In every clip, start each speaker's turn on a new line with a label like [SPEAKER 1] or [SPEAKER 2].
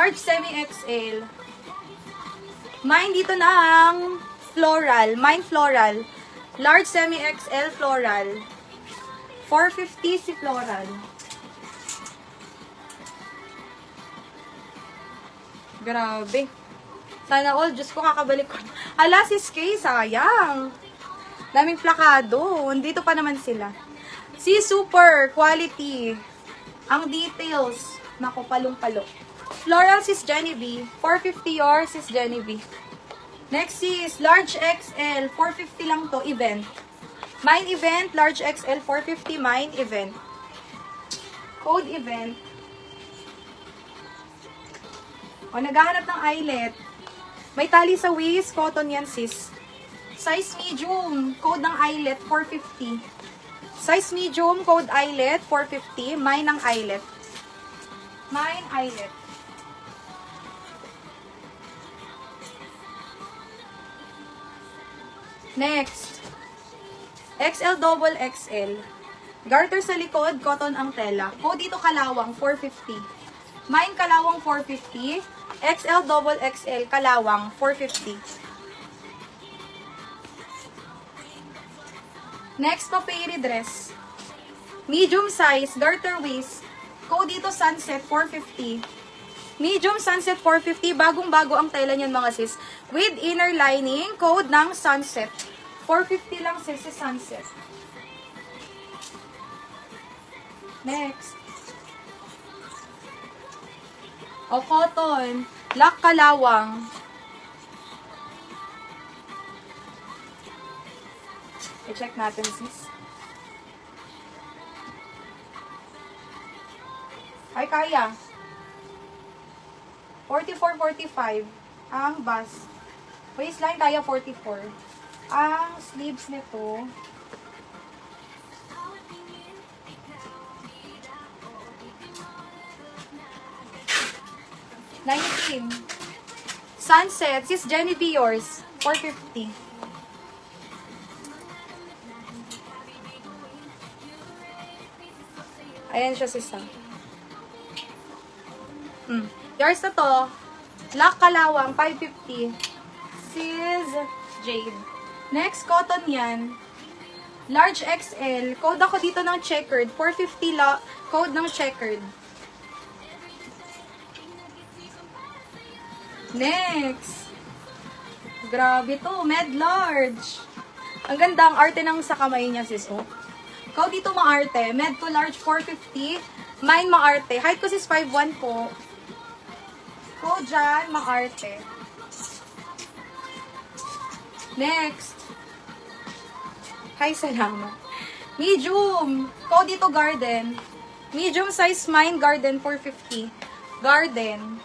[SPEAKER 1] large semi-XL. Mine dito na ang floral. Mine floral. Large semi-XL floral. 450 si floral. Grabe. Sana all, Diyos ko, kakabalik ko. Ala, sis Kay, sayang. Daming plakado. Dito pa naman sila. Si Super, quality. Ang details. Nako, palong-palo. Floral, sis Jenny B. 450 yours, sis Jenny B. Next is large XL. 450 lang to, event. Mine event, large XL, 450. Mine event. Code event. O, naghahanap ng eyelet. May tali sa waist, cotton yan, sis. Size medium, code ng eyelet, 450. Size medium, code eyelet, 450. Mine ng eyelet. Mine eyelet. Next. XL double XL. Garter sa likod, cotton ang tela. Code dito kalawang, 450. Mine kalawang, 450. XL double XL kalawang, 450. Next, papiri dress. Medium size, garter waist. Code dito sunset, 450. Medium sunset, 450. Bagong-bago ang tela niyan, mga sis. With inner lining, code ng sunset. 450 lang, sis, si sunset. Next. O, cotton. Black kalawang. I-check natin, sis. Ay, kaya. 44-45. Ang bust. Waistline, kaya 44. Ang sleeves nito, $19. Sunset, sis Jenny B. yours, 450. Ayan siya, sis. Yours na to. Black kalawang, 550. Sis Jade. Next, cotton yan. Large XL. Code ako dito ng checkered. 450 code ng checkered. Next. Grabe to. Med large. Ang ganda ang arte ng sa kamay niya, sis. Oh. Code dito maarte. Med to large, 450. Mine maarte. Height ko sis 5'1 po. Code dyan, maarte. Next. Hi, salamat. Medium. Code dito garden. Medium size mine, garden, 450. Garden.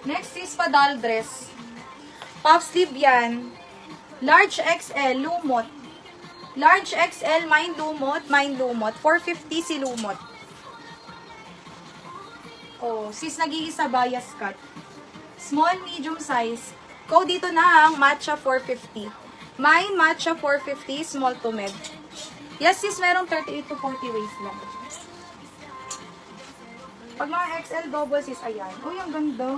[SPEAKER 1] Next is padal dress. Puff sleeve yan. Large XL, lumot. Large XL, mine lumot, mine lumot. 450 si lumot. Oh, sis nag-iisa bias cut. Small, medium size. Code dito na ang matcha 450. Mine matcha 450, small to med. Yes, sis, merong 38 to 40 waist lang. Pag mga XL double, sis, ayan. Uy, ang ganda.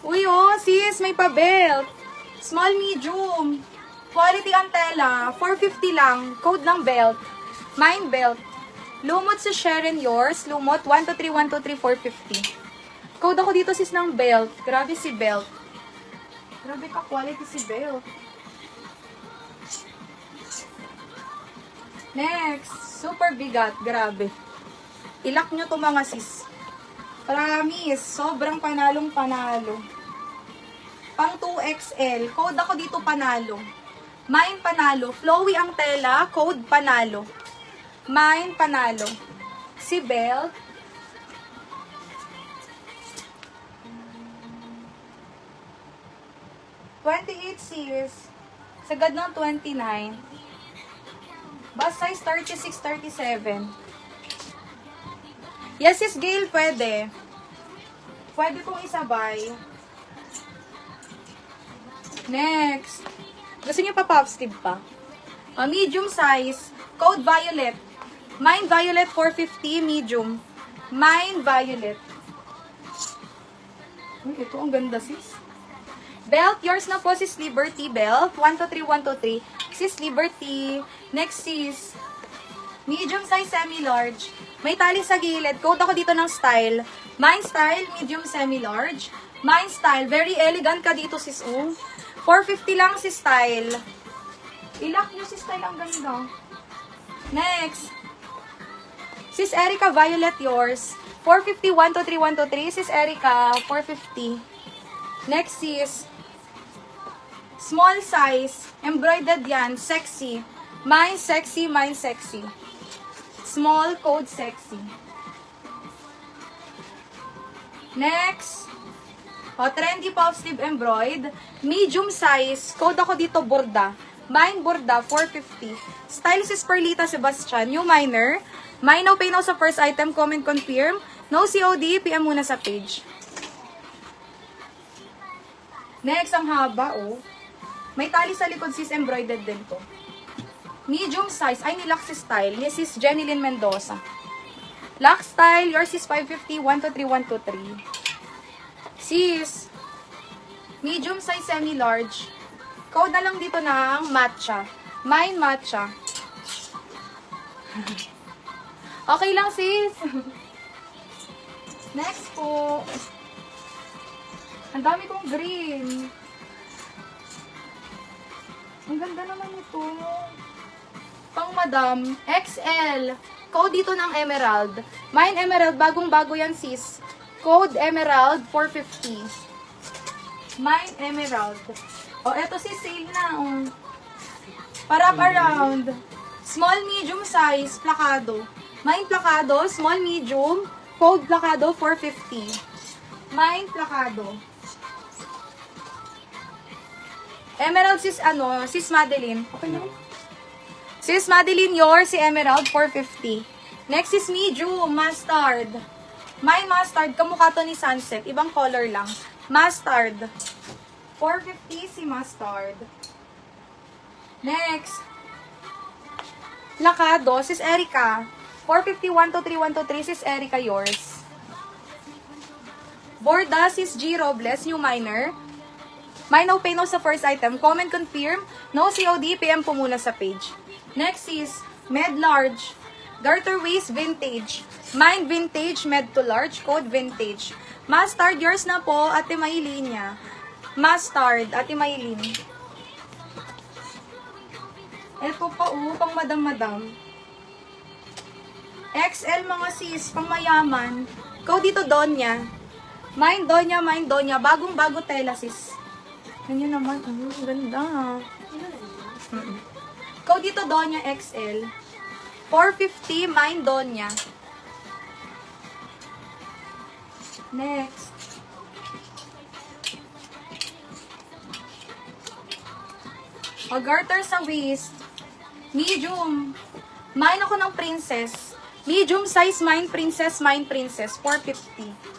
[SPEAKER 1] Uy, oh, sis, may pa-belt. Small, medium. Quality ang tela. 450 lang. Code ng belt. Mine belt. Lumot si Sharon yours. Lumot, 123, 123, 450. Code ako dito, sis, ng belt. Grabe si belt. Grabe ka, quality si belt. Next. Super bigat. Grabe. Ilak nyo to, mga sis. Promise. Sobrang panalong panalo. Pang 2XL. Code ako dito panalo. Mine panalo. Flowy ang tela. Code panalo. Mine panalo. Si belt. $28 sis. Sagad ng 29. Bust size 36, 37. Yes, sis Gail, pwede. Pwede kong isabay. Next. Gusto niyo pa puff sleeve pa? Medium size. Code violet. Mine violet 450, medium. Mine violet. Uy, ito ang ganda sis. Belt, yours na po sis Liberty belt. 123, 123. Sis Liberty. Next sis. Medium size semi-large. May tali sa gilid. Code ako dito ng style. Mine style, medium semi-large. Mine style, very elegant ka dito sis. 450 lang si style. Ilock nyo si style, ang ganda. Next. Sis Erica violet yours. 450, 123, 123. Sis Erica, 450. Next sis. Small size. Embroidered yan. Sexy. Mine sexy, mine sexy. Small, code sexy. Next. Trendy puff sleeve embroidered. Medium size. Code ako dito, borda. Mine borda, 450. Style sis Perlita Sebastian. New minor. Mine no pay no sa first item. Comment confirm. No COD. PM muna sa page. Next, ang haba, May tali sa likod, sis, embroidered din to. Medium size, ay ni Luxy style, ni sis Jenilyn Mendoza. Lux style, yours is 550, 123, 123. Sis, medium size, semi-large. Code na lang dito ng matcha. Mine matcha. Okay lang, sis. Next po. Ang dami kong green. Ang ganda naman ito. Pang madam, XL. Code dito ng emerald. Mine emerald, bagong-bago yan sis. Code emerald, 450. Mine emerald. Eto sis, sale na. Parap around. Small, medium size, plakado. Mine plakado, small, medium. Code plakado, 450. Mine plakado. Emerald sis, sis Madeline. Okay na. Sis Madeline, yours, si Emerald, 450. Next is medium, mustard. Mine mustard, kamukha to ni Sunset. Ibang color lang. Mustard. 450 si mustard. Next. Lakado, sis Erica. 450, 123, 123, sis Erica, yours. Borda, sis G. Robles, new minor. Mine no pay no sa first item. Comment confirm. No COD. PM po muna sa page. Next is med large. Garter waist vintage. Mine vintage. Med to large. Code vintage. Mustard. Yours na po. Ate Maylin niya. Mustard. Ate Maylin. Ito pa pang madam-madam. XL mga sis. Pang mayaman. Code dito Donya. Mine Donya. Mine Donya. Bagong-bago tela sis. Ganyan naman. Ganda. Code dito, Donya XL. 450, mine Donya. Next. Garter sa waist. Medium. Mine ako ng princess. Medium size, mine princess, 450.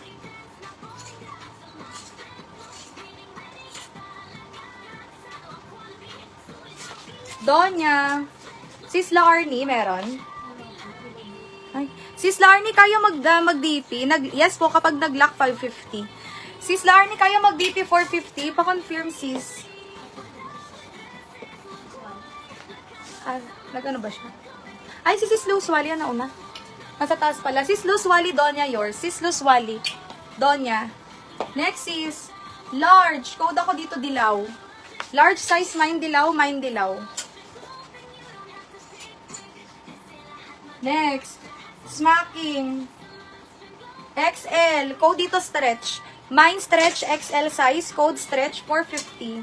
[SPEAKER 1] Donya. Sis Larnie, meron? Ay. Sis Larnie, kaya mag-DP? Yes po, kapag nag-lock 550. Sis Larnie, kaya mag-DP 450? Pa-confirm, sis. Nag-ano ba siya? Ay, si Sis Luz Wally, na una. Nasa taas pala. Sis Luz Wally, Donya, yours. Sis Luz Wally, Donya. Next is large. Code ako dito, dilaw. Large size, mine dilaw, mine dilaw. Next, smacking. XL, code dito stretch. Mine stretch, XL size, code stretch, 450.